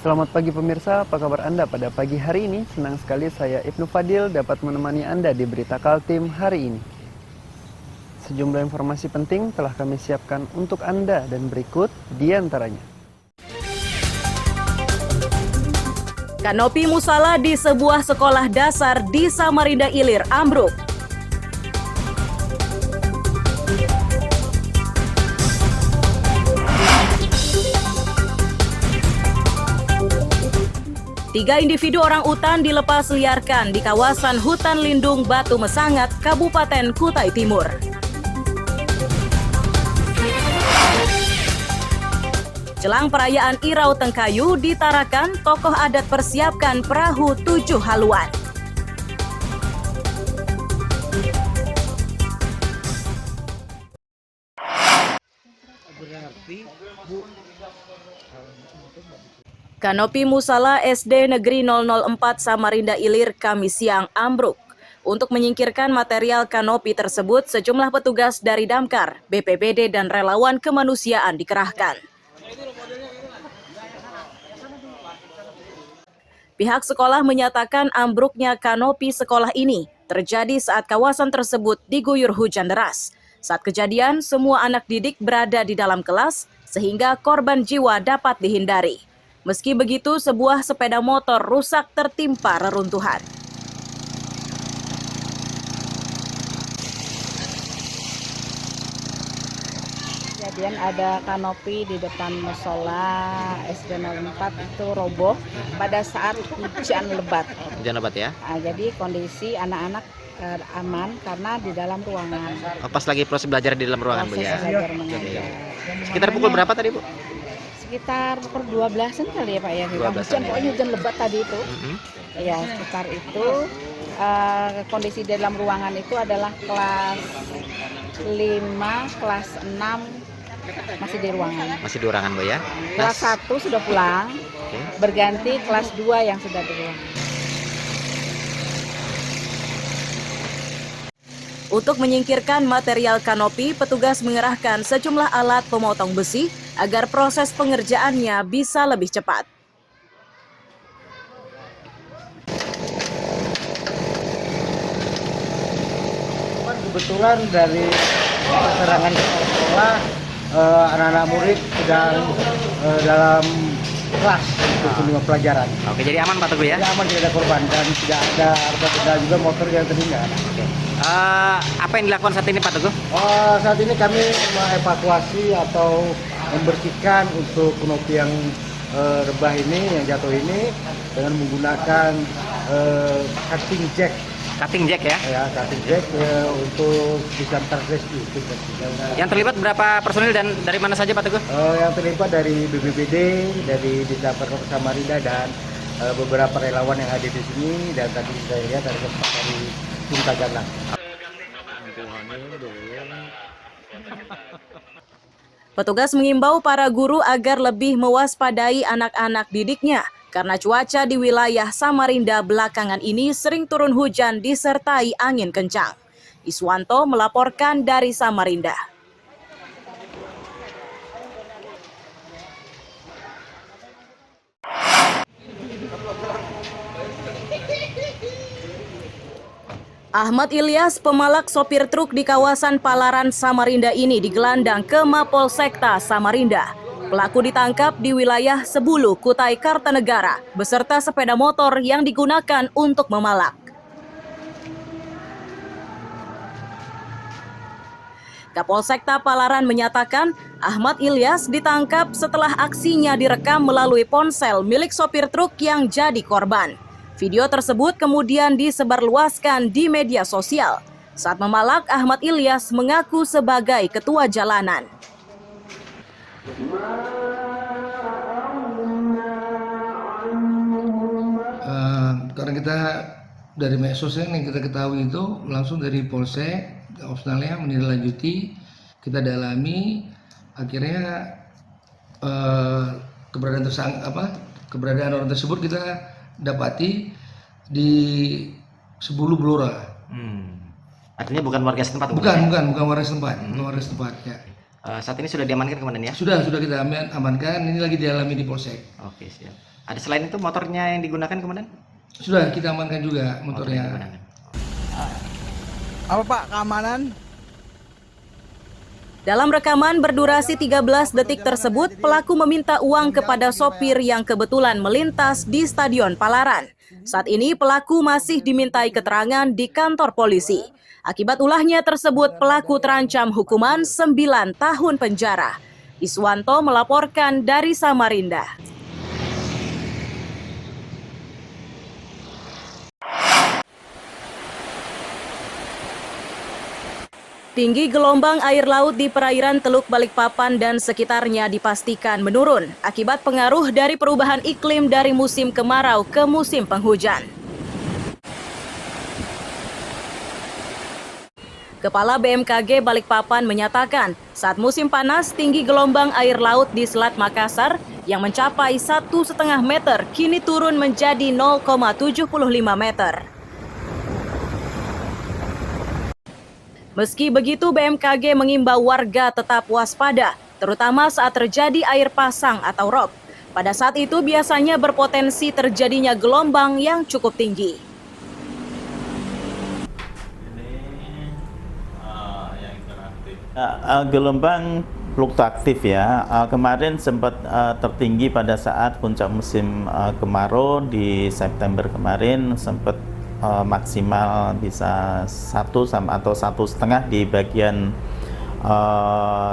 Selamat pagi pemirsa, apa kabar Anda pada pagi hari ini? Senang sekali saya Ibnu Fadil dapat menemani Anda di Berita Kaltim hari ini. Sejumlah informasi penting telah kami siapkan untuk Anda dan berikut di antaranya. Kanopi musala di sebuah sekolah dasar di Samarinda Ilir ambruk. Tiga individu orang utan dilepas liarkan di kawasan hutan lindung Batu Mesangat, Kabupaten Kutai Timur. Jelang perayaan Irau Tengkayu di Tarakan, tokoh adat persiapkan perahu 7 haluan. Kanopi musala SD Negeri 004 Samarinda Ilir Kamis siang ambruk. Untuk menyingkirkan material kanopi tersebut, sejumlah petugas dari Damkar, BPBD, dan relawan kemanusiaan dikerahkan. Pihak sekolah menyatakan ambruknya kanopi sekolah ini terjadi saat kawasan tersebut diguyur hujan deras. Saat kejadian, semua anak didik berada di dalam kelas sehingga korban jiwa dapat dihindari. Meski begitu, sebuah sepeda motor rusak tertimpa reruntuhan. Kejadian ada kanopi di depan musola SD 04 itu roboh pada saat hujan lebat. Hujan lebat ya? Nah, jadi kondisi anak-anak aman karena di dalam ruangan. Pas lagi proses belajar di dalam ruangan, Bu ya? Belajar mengajar. Sekitar pukul berapa tadi, Bu? Sekitar pukul 12-an kali ya Pak ya. Hujan, pokoknya hujan lebat tadi itu. Ya, sekitar itu kondisi di dalam ruangan itu adalah kelas 5, kelas 6 masih di ruangan. Masih di ruangan, Bu ya? Kelas 1 sudah pulang, berganti kelas 2 yang sudah di ruangan. Untuk menyingkirkan material kanopi, petugas mengerahkan sejumlah alat pemotong besi agar proses pengerjaannya bisa lebih cepat. Kebetulan dari keterangan sekolah, anak-anak murid sedang dalam kelas untuk menerima pelajaran. Oke, jadi aman Pak Teguh ya? Tidak aman, tidak ada korban dan tidak ada harta benda juga motor yang tertinggal. Oke. Apa yang dilakukan saat ini Pak Teguh? Saat ini kami mengevakuasi atau membersihkan untuk kanopi yang rebah ini, yang jatuh ini dengan menggunakan cutting jack. Cutting jack ya? Ya, cutting jack untuk bisa rescue. Yang terlibat berapa personil dan dari mana saja Pak Teguh? Yang terlibat dari BPBD, dari Damkar Kota Samarinda dan beberapa relawan yang ada di sini, dan tadi saya lihat ada tempat dari tim Tagana. Petugas mengimbau para guru agar lebih mewaspadai anak-anak didiknya karena cuaca di wilayah Samarinda belakangan ini sering turun hujan disertai angin kencang. Iswanto melaporkan dari Samarinda. Ahmad Ilyas, pemalak sopir truk di kawasan Palaran, Samarinda ini digelandang ke Mapolsekta Samarinda. Pelaku ditangkap di wilayah Sebulu, Kutai Kartanegara, beserta sepeda motor yang digunakan untuk memalak. Kapolsekta Palaran menyatakan Ahmad Ilyas ditangkap setelah aksinya direkam melalui ponsel milik sopir truk yang jadi korban. Video tersebut kemudian disebarluaskan di media sosial. Saat memalak, Ahmad Ilyas mengaku sebagai ketua jalanan. Karena kita dari medsos yang kita ketahui itu langsung dari Polsek, opsionalnya menindaklanjuti, kita dalami, akhirnya keberadaan orang tersebut kita dapati di Sebulu Blora. Artinya bukan warga setempat? Bukan warga setempat, bukan warga setempat ya. Saat ini sudah diamankan komandan ya? Sudah kita amankan, ini lagi dialami di Polsek. Oke, siap. Ada selain itu motornya yang digunakan kemudian? Sudah kita amankan juga motornya. Digunakan. Apa Pak keamanan? Dalam rekaman berdurasi 13 detik tersebut, pelaku meminta uang kepada sopir yang kebetulan melintas di Stadion Palaran. Saat ini pelaku masih dimintai keterangan di kantor polisi. Akibat ulahnya tersebut, pelaku terancam hukuman 9 tahun penjara. Iswanto melaporkan dari Samarinda. Tinggi gelombang air laut di perairan Teluk Balikpapan dan sekitarnya dipastikan menurun akibat pengaruh dari perubahan iklim dari musim kemarau ke musim penghujan. Kepala BMKG Balikpapan menyatakan, saat musim panas tinggi gelombang air laut di Selat Makassar yang mencapai 1,5 meter kini turun menjadi 0,75 meter. Meski begitu, BMKG mengimbau warga tetap waspada, terutama saat terjadi air pasang atau rob. Pada saat itu biasanya berpotensi terjadinya gelombang yang cukup tinggi. Gelombang fluktuatif ya. Kemarin sempat tertinggi pada saat puncak musim kemarau di September kemarin, sempat maksimal bisa 1 atau 1,5 di bagian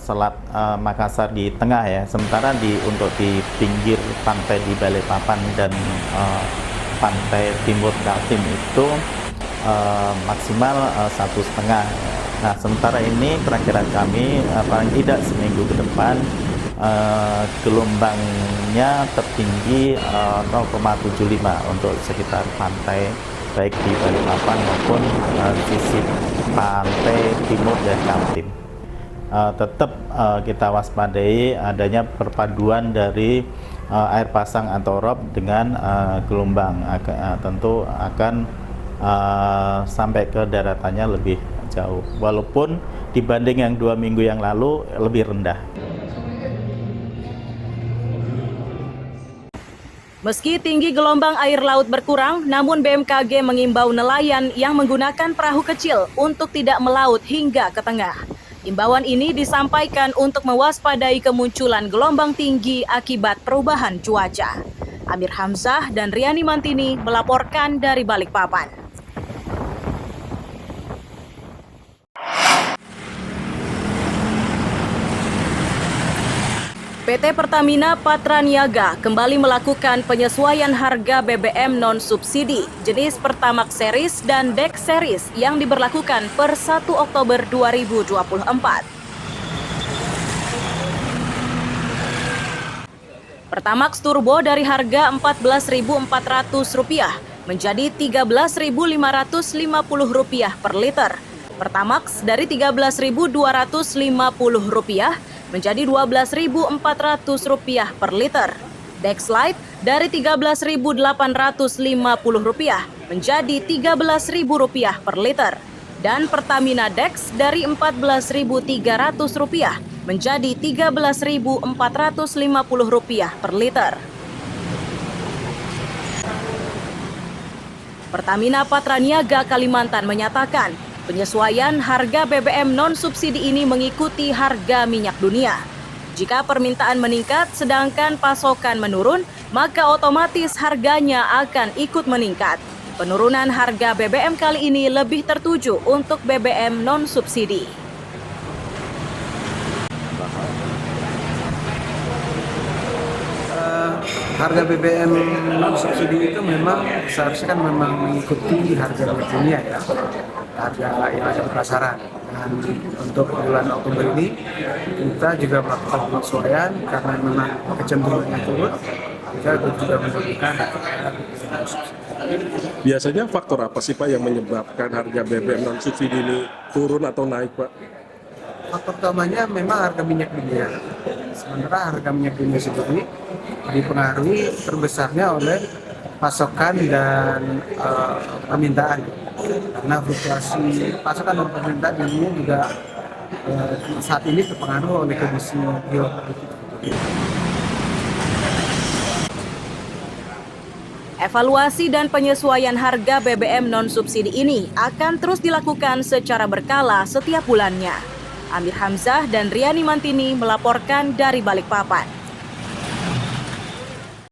Selat Makassar di tengah ya. Sementara untuk di pinggir pantai di Balikpapan dan pantai timur Kaltim itu maksimal 1,5. Nah, sementara ini perakiraan kami paling tidak seminggu ke depan gelombangnya tertinggi 0,75 untuk sekitar pantai baik di Balikpapan maupun sisi pantai timur dan Kaltim. Tetap kita waspadai adanya perpaduan dari air pasang atau rob dengan gelombang. Tentu akan sampai ke daratannya lebih jauh, walaupun dibanding yang 2 minggu yang lalu lebih rendah. Meski tinggi gelombang air laut berkurang, namun BMKG mengimbau nelayan yang menggunakan perahu kecil untuk tidak melaut hingga ke tengah. Imbauan ini disampaikan untuk mewaspadai kemunculan gelombang tinggi akibat perubahan cuaca. Amir Hamzah dan Riani Mantini melaporkan dari Balikpapan. PT Pertamina Patraniaga kembali melakukan penyesuaian harga BBM non-subsidi jenis Pertamax Series dan Dex Series yang diberlakukan per 1 Oktober 2024. Pertamax Turbo dari harga Rp14.400 menjadi Rp13.550 per liter. Pertamax dari Rp13.250 menjadi Rp12.400 per liter. Dex Lite dari Rp13.850 menjadi Rp13.000 per liter. Dan Pertamina Dex dari Rp14.300 menjadi Rp13.450 per liter. Pertamina Patraniaga Kalimantan menyatakan, penyesuaian harga BBM non-subsidi ini mengikuti harga minyak dunia. Jika permintaan meningkat sedangkan pasokan menurun, maka otomatis harganya akan ikut meningkat. Penurunan harga BBM kali ini lebih tertuju untuk BBM non-subsidi. Harga BBM non-subsidi itu memang seharusnya kan memang mengikuti harga minyak dunia ya, harga yang ada di pasaran. Dan untuk bulan Oktober ini kita juga melakukan penyesuaian karena memang kecenderungannya turun, kita juga menurunkan harga non-subsidi. Biasanya faktor apa sih Pak yang menyebabkan harga BBM non-subsidi ini turun atau naik Pak? Faktor utamanya memang harga minyak dunia. Sementara harga minyak dunia sendiri dipengaruhi terbesarnya oleh pasokan dan permintaan. Karena fluktuasi pasokan dan permintaan di dunia juga saat ini terpengaruh oleh kondisi geopolitik. Evaluasi dan penyesuaian harga BBM non-subsidi ini akan terus dilakukan secara berkala setiap bulannya. Amir Hamzah dan Riani Mantini melaporkan dari Balikpapan.